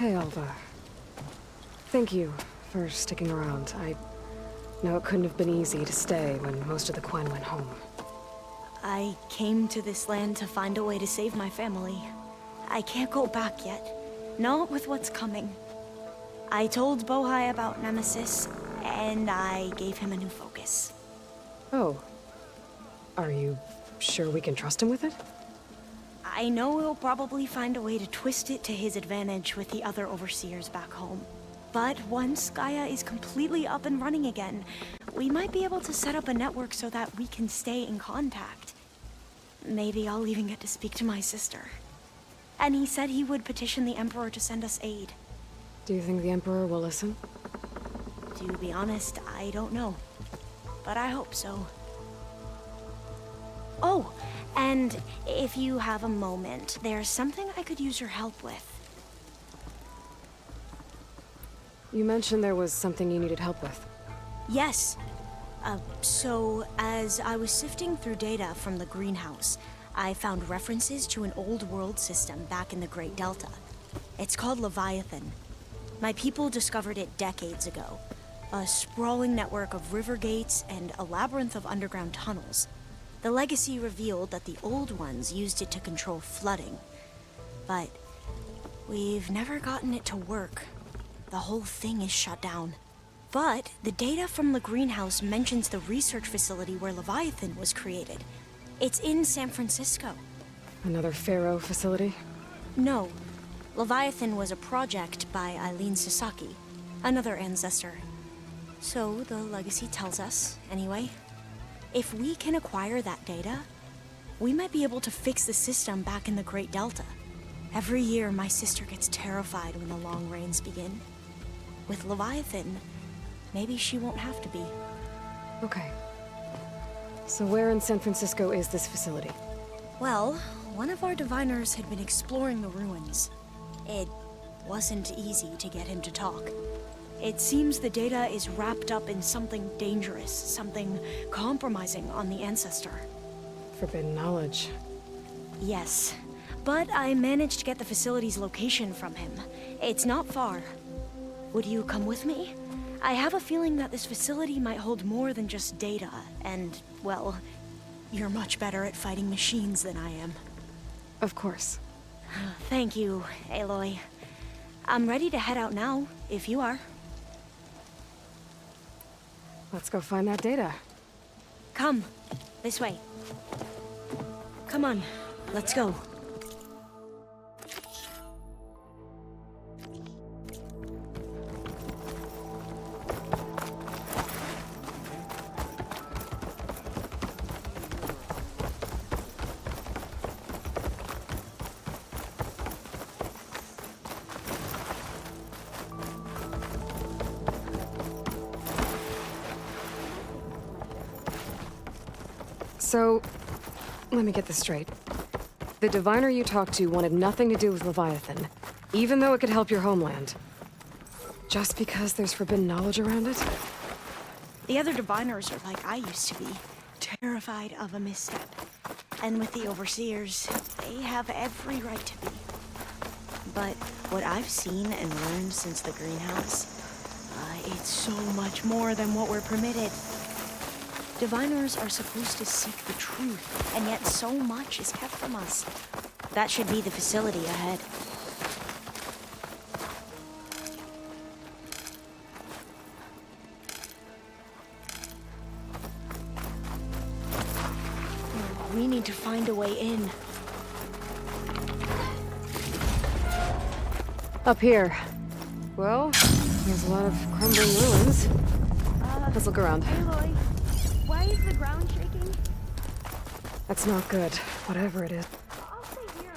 Hey, Alva. Thank you for sticking around. I know it couldn't have been easy to stay when most of the Quen went home. I came to this land to find a way to save my family. I can't go back yet. Not with what's coming. I told Bohai about Nemesis, and I gave him a new focus. Oh. Are you sure we can trust him with it? I know he'll probably find a way to twist it to his advantage with the other overseers back home. But once Gaia is completely up and running again, we might be able to set up a network so that we can stay in contact. Maybe I'll even get to speak to my sister. And he said he would petition the Emperor to send us aid. Do you think the Emperor will listen? To be honest, I don't know. But I hope so. Oh, and if you have a moment, there's something I could use your help with. You mentioned there was something you needed help with. Yes. So, as I was sifting through data from the greenhouse, I found references to an old world system back in the Great Delta. It's called Leviathan. My people discovered it decades ago. A sprawling network of river gates and a labyrinth of underground tunnels. The legacy revealed that the old ones used it to control flooding. But we've never gotten it to work. The whole thing is shut down. But the data from the greenhouse mentions the research facility where Leviathan was created. It's in San Francisco. Another Pharaoh facility? No. Leviathan was a project by Eileen Sasaki, another ancestor. So the legacy tells us, anyway. If we can acquire that data, we might be able to fix the system back in the Great Delta. Every year, my sister gets terrified when the long rains begin. With Leviathan, maybe she won't have to be. Okay. So where in San Francisco is this facility? Well, one of our diviners had been exploring the ruins. It wasn't easy to get him to talk. It seems the data is wrapped up in something dangerous, something compromising on the Ancestor. Forbidden knowledge. Yes, but I managed to get the facility's location from him. It's not far. Would you come with me? I have a feeling that this facility might hold more than just data, and, well, you're much better at fighting machines than I am. Of course. Thank you, Aloy. I'm ready to head out now, if you are. Let's go find that data. Come. This way. Come on. Let's go. So, let me get this straight. The diviner you talked to wanted nothing to do with Leviathan, even though it could help your homeland. Just because there's forbidden knowledge around it? The other diviners are like I used to be, terrified of a misstep. And with the overseers, they have every right to be. But what I've seen and learned since the greenhouse, it's so much more than what we're permitted. Diviners are supposed to seek the truth, and yet so much is kept from us. That should be the facility ahead. We need to find a way in. Up here. Well, there's a lot of crumbling ruins. Let's look around. Aloy, why is the ground shaking? That's not good, whatever it is. I'll stay here.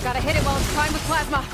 Gotta hit it while it's primed with plasma.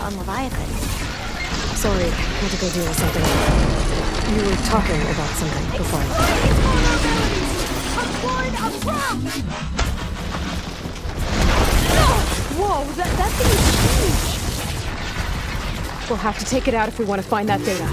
on Leviathan. Sorry, I had to go deal with something. You were talking about something before. Whoa, that thing is huge! We'll have to take it out if we want to find that data.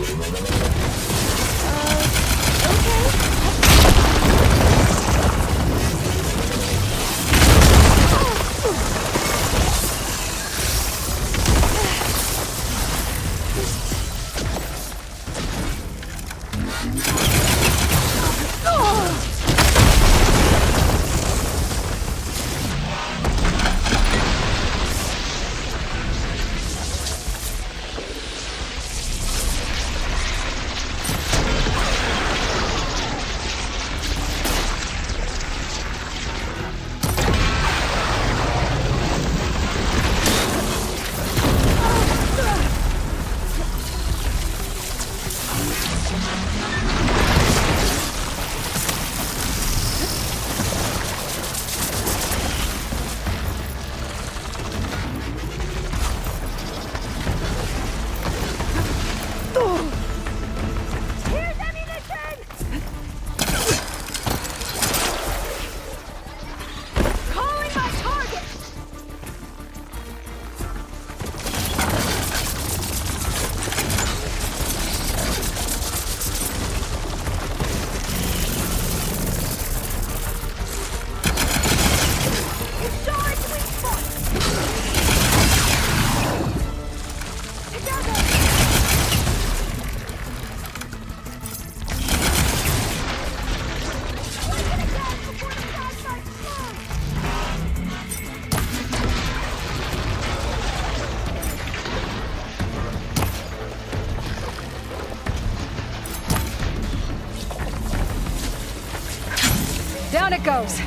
Down it goes!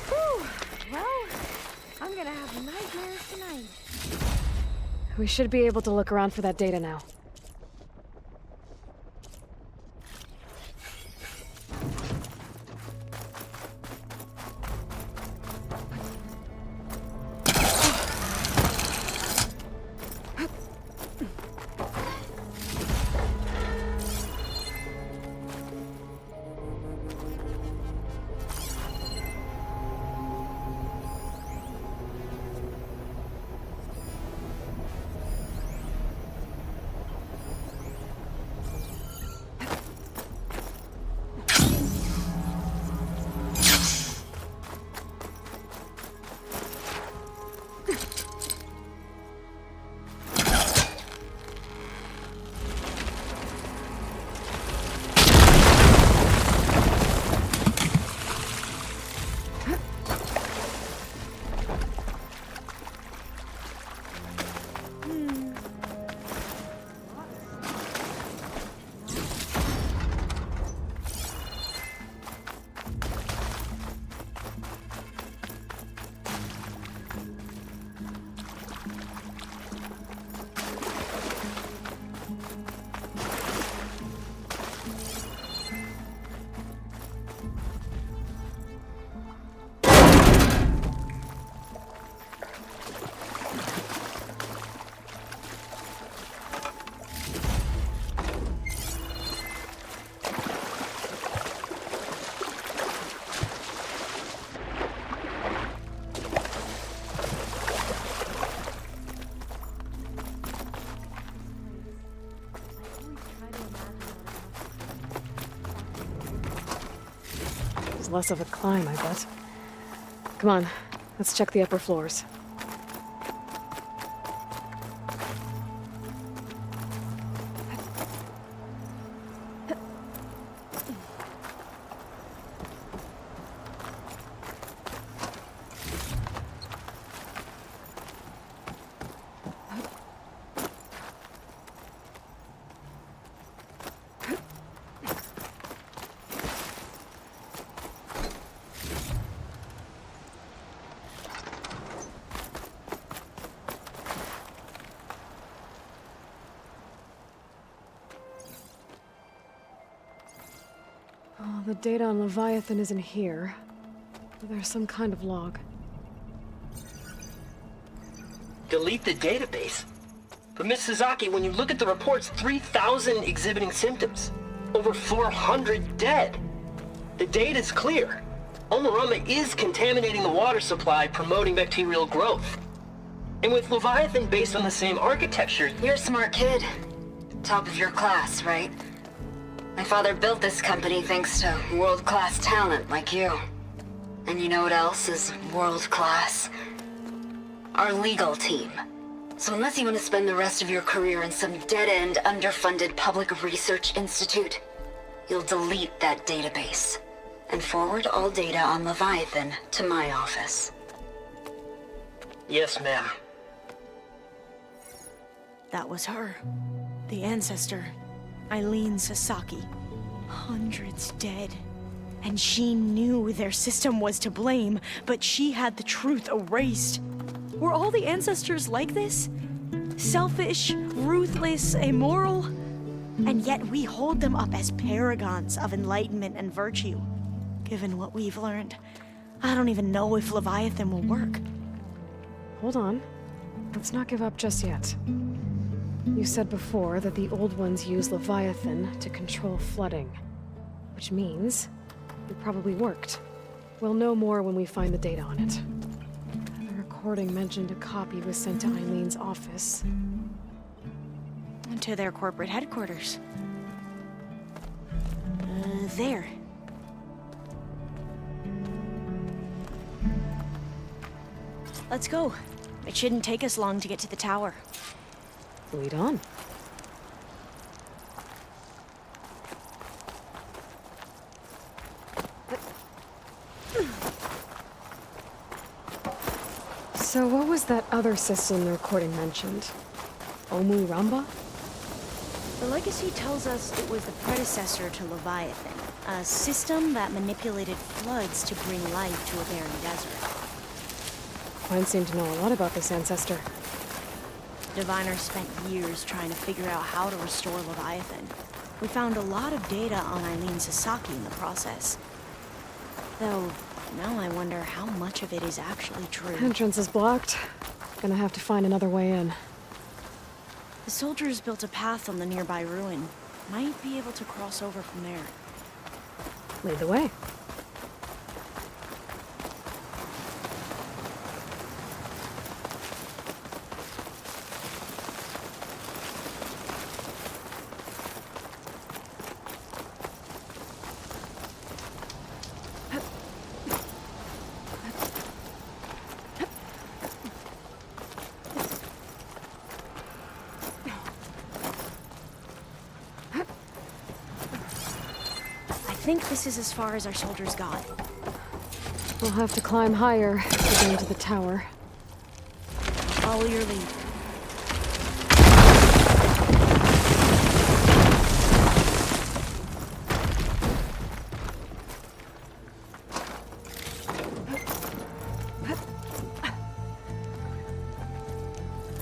Whew. Well, I'm gonna have nightmares tonight. We should be able to look around for that data now. Less of a climb, I bet. Come on, let's check the upper floors. Oh, the data on Leviathan isn't here. There's some kind of log. delete the database. But Miss Sasaki, when you look at the reports, 3,000 exhibiting symptoms. Over 400 dead. The data's clear. Omarama is contaminating the water supply, promoting bacterial growth. And with Leviathan based on the same architecture... You're a smart kid. Top of your class, right? My father built this company thanks to world-class talent like you. And you know what else is world-class? Our legal team. So unless you want to spend the rest of your career in some dead-end, underfunded public research institute, you'll delete that database and forward all data on Leviathan to my office. Yes, ma'am. That was her. The ancestor, Eileen Sasaki. Hundreds dead. And she knew their system was to blame, but she had the truth erased. Were all the ancestors like this? Selfish, ruthless, immoral? And yet we hold them up as paragons of enlightenment and virtue. Given what we've learned, I don't even know if Leviathan will work. Hold on. Let's not give up just yet. You said before that the old ones use Leviathan to control flooding. Which means it probably worked. We'll know more when we find the data on it. The recording mentioned a copy was sent to Eileen's office. To their corporate headquarters. There. Let's go. It shouldn't take us long to get to the tower. Lead on. So what was that other system the recording mentioned? Omu Ramba? The legacy tells us it was the predecessor to Leviathan, a system that manipulated floods to bring life to a barren desert. Mine seemed to know a lot about this ancestor. Diviners spent years trying to figure out how to restore Leviathan. We found a lot of data on Eileen Sasaki in the process. Though, now I wonder how much of it is actually true. Entrance is blocked. Gonna have to find another way in. The soldiers built a path on the nearby ruin. Might be able to cross over from there. Lead the way. I think this is as far as our soldiers got. We'll have to climb higher to get into the tower. Follow your lead.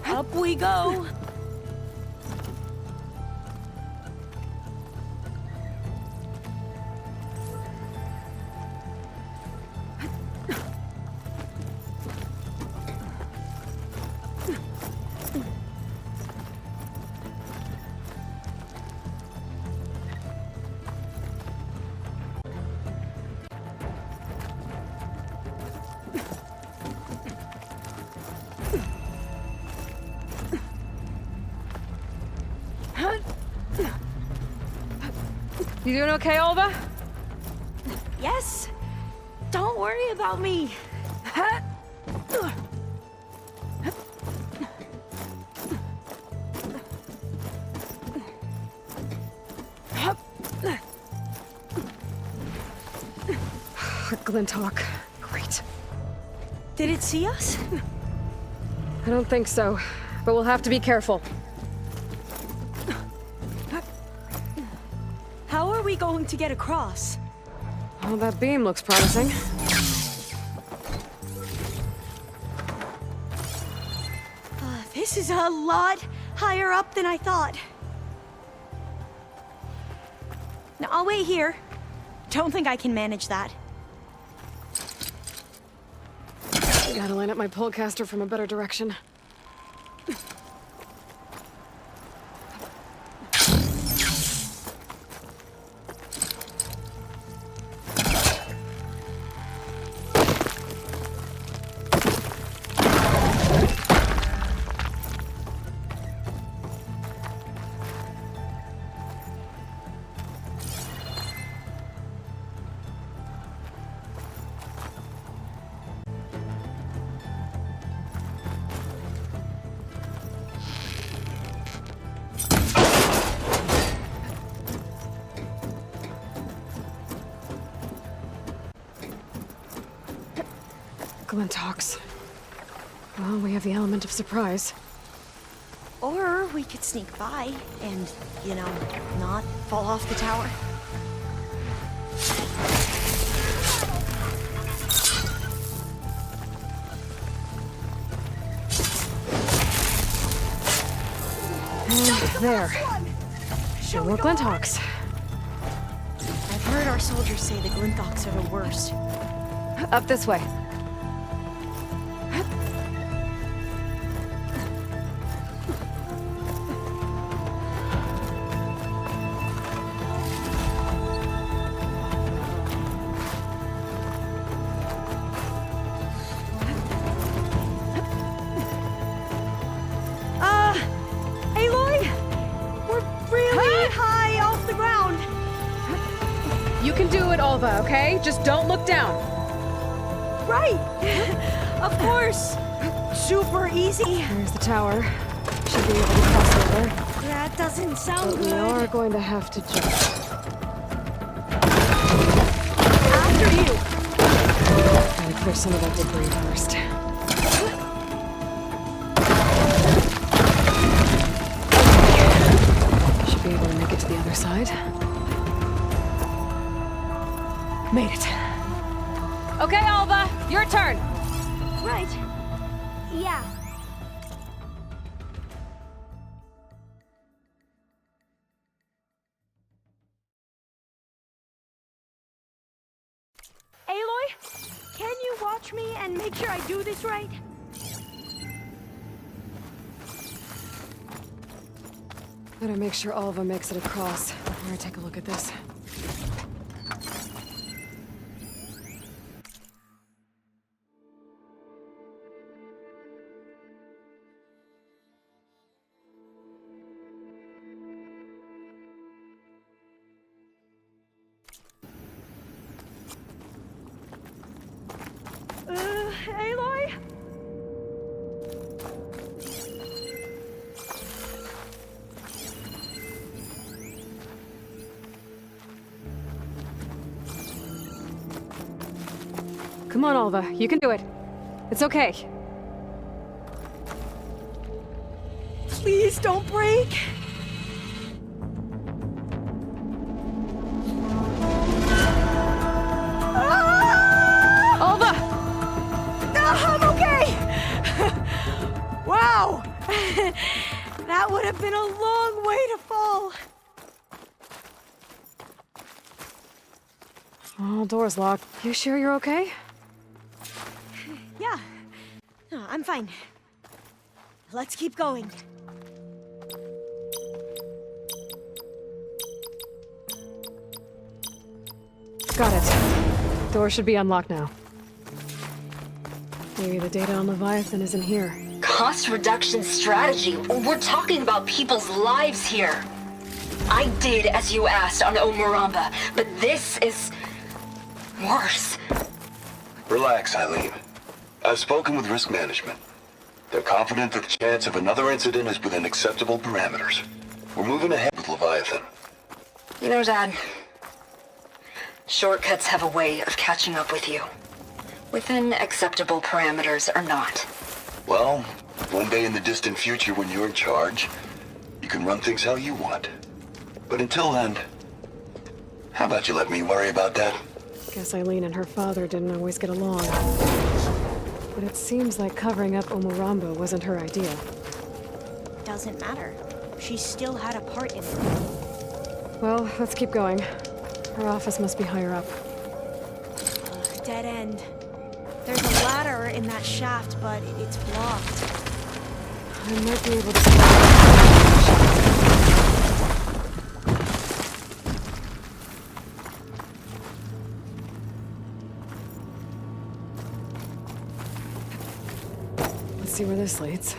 Up we go! You doing okay, ALVA? Yes! Don't worry about me! Glinthawk. Great. Did it see us? I don't think so, but we'll have to be careful. How are we going to get across? Oh, that beam looks promising. This is a lot higher up than I thought. Now, I'll wait here. Don't think I can manage that. I gotta line up my polecaster from a better direction. Glintox. Well, we have the element of surprise. Or we could sneak by and, you know, not fall off the tower. There. No more Glintox. I've heard our soldiers say the Glintox are the worst. Up this way. Aloy! We're really high off the ground. You can do it, Alva, okay? Just don't look down. Right. Of course. Super easy. There's the tower. Should be able to cross over. That doesn't sound But we good. are going to have to jump. After you. Gotta clear some of that debris first. Should be able to make it to the other side. Made it. Okay, Alva, your turn. Right. Yeah. Aloy, can you watch me and make sure I do this right? Better make sure Alva makes it across before I take a look at this. Aloy? Come on, Alva, you can do it. It's okay. Please don't break. Alva! I'm okay! Wow! That would have been a long way to fall. Oh, door's locked. You sure you're okay? Yeah. No, I'm fine. Let's keep going. Got it. Door should be unlocked now. Maybe the data on Leviathan isn't here. Cost reduction strategy? We're talking about people's lives here. I did as you asked on Omuramba, but this is worse. Relax, Eileen. I've spoken with risk management. They're confident that the chance of another incident is within acceptable parameters. We're moving ahead with Leviathan. You know, Dad, shortcuts have a way of catching up with you. Within acceptable parameters or not. Well, one day in the distant future when you're in charge, you can run things how you want. But until then, how about you let me worry about that? Guess Eileen and her father didn't always get along. But it seems like covering up Omuramba wasn't her idea. Doesn't matter. She still had a part in it. Well, let's keep going. Her office must be higher up. Dead end. There's a ladder in that shaft, but it's blocked. I might be able to... Let's see where this leads.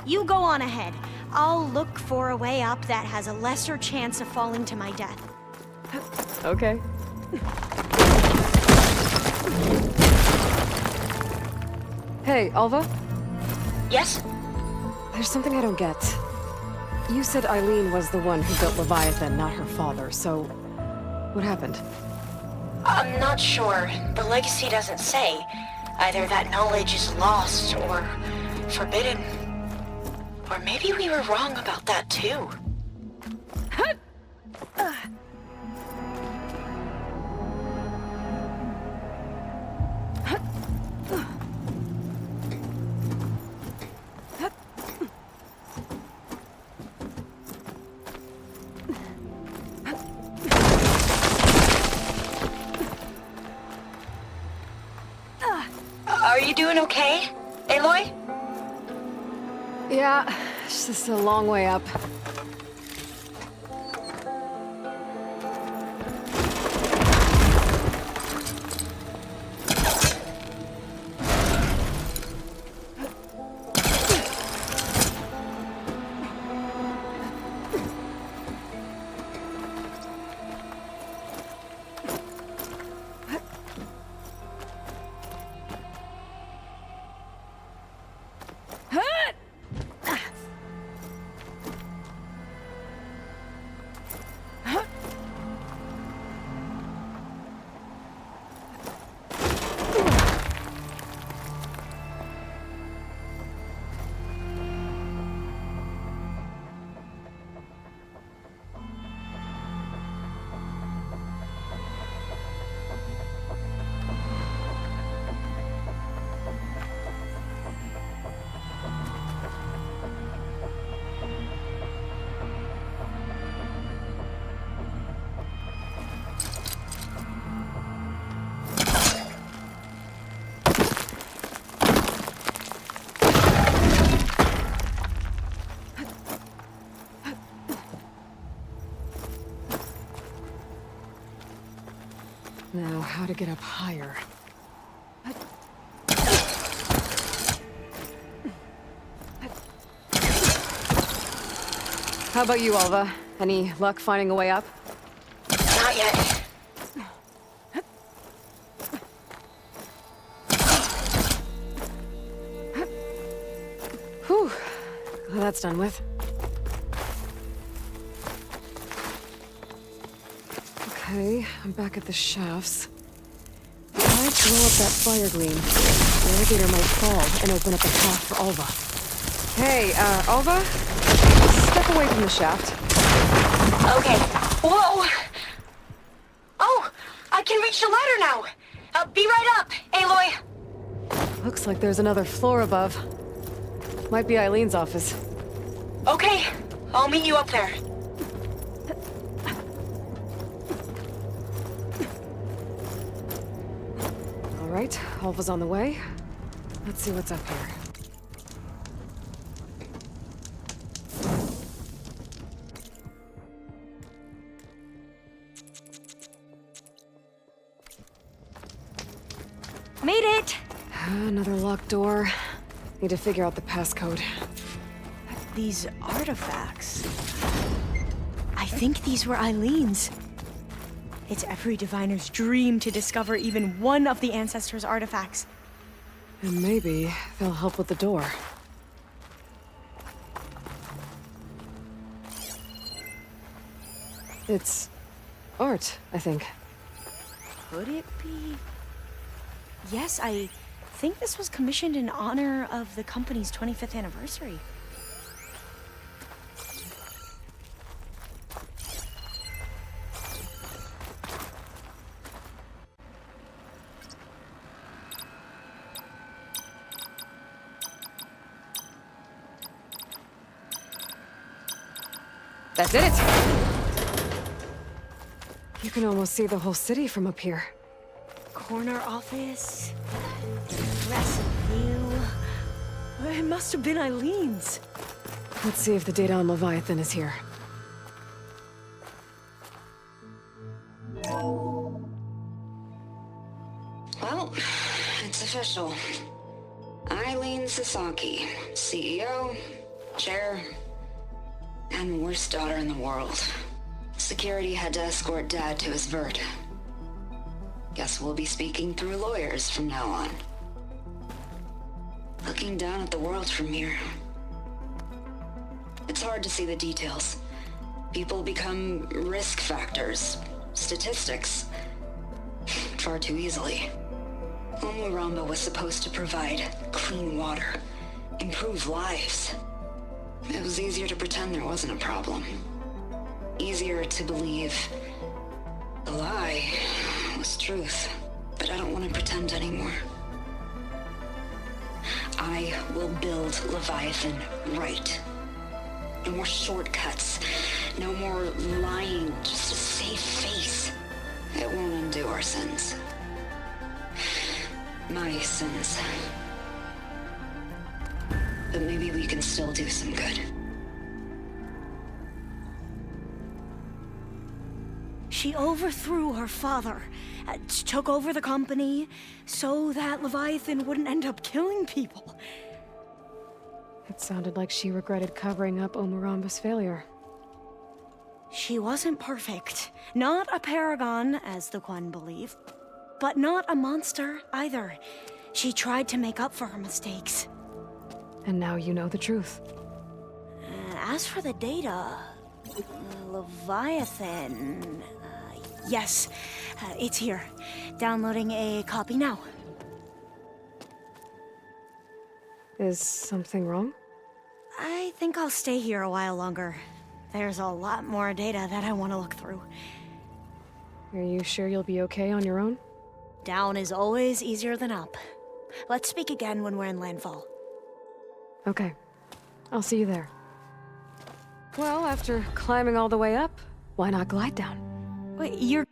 You go on ahead. I'll look for a way up that has a lesser chance of falling to my death. Okay. Hey, Alva? Yes? There's something I don't get. You said Eileen was the one who built Leviathan, not her father, so... what happened? I'm not sure. The legacy doesn't say. Either that knowledge is lost or forbidden. Or maybe we were wrong about that too. Are you doing okay, Aloy? Yeah, it's just a long way up. Now, how to get up higher? How about you, Alva? Any luck finding a way up? Not yet. Whew. Well, that's done with. Okay, I'm back at the shafts. If I blow up that fire gleam, the elevator might fall and open up a path for Alva. Hey, Alva? Step away from the shaft. Okay. Whoa! Oh! I can reach the ladder now! Be right up, Aloy! Looks like there's another floor above. Might be Eileen's office. Okay, I'll meet you up there. All right, Alva's on the way. Let's see what's up here. Made it! Another locked door. Need to figure out the passcode. These artifacts... I think these were Eileen's. It's every diviner's dream to discover even one of the Ancestor's artifacts. And maybe they'll help with the door. It's art, I think. Could it be? Yes, I think this was commissioned in honor of the company's 25th anniversary. That's it! You can almost see the whole city from up here. Corner office, impressive view. It must have been Eileen's. Let's see if the data on Leviathan is here. Well, it's official. Eileen Sasaki, CEO, chair, and worst daughter in the world. Security had to escort Dad to his vert. Guess we'll be speaking through lawyers from now on. Looking down at the world from here. It's hard to see the details. People become risk factors, statistics. far too easily. Omuramba was supposed to provide clean water, improve lives. It was easier to pretend there wasn't a problem. Easier to believe the lie was truth. But I don't want to pretend anymore. I will build Leviathan right. No more shortcuts. No more lying just to save face. It won't undo our sins. My sins. But maybe we can still do some good. She overthrew her father, took over the company, so that Leviathan wouldn't end up killing people. It sounded like she regretted covering up Omuramba's failure. She wasn't perfect. Not a paragon, as the Quan believe. But not a monster, either. She tried to make up for her mistakes. And now you know the truth. As for the data... Leviathan... yes, it's here. Downloading a copy now. Is something wrong? I think I'll stay here a while longer. There's a lot more data that I want to look through. Are you sure you'll be okay on your own? Down is always easier than up. Let's speak again when we're in Landfall. Okay. I'll see you there. Well, after climbing all the way up, why not glide down? Wait, you're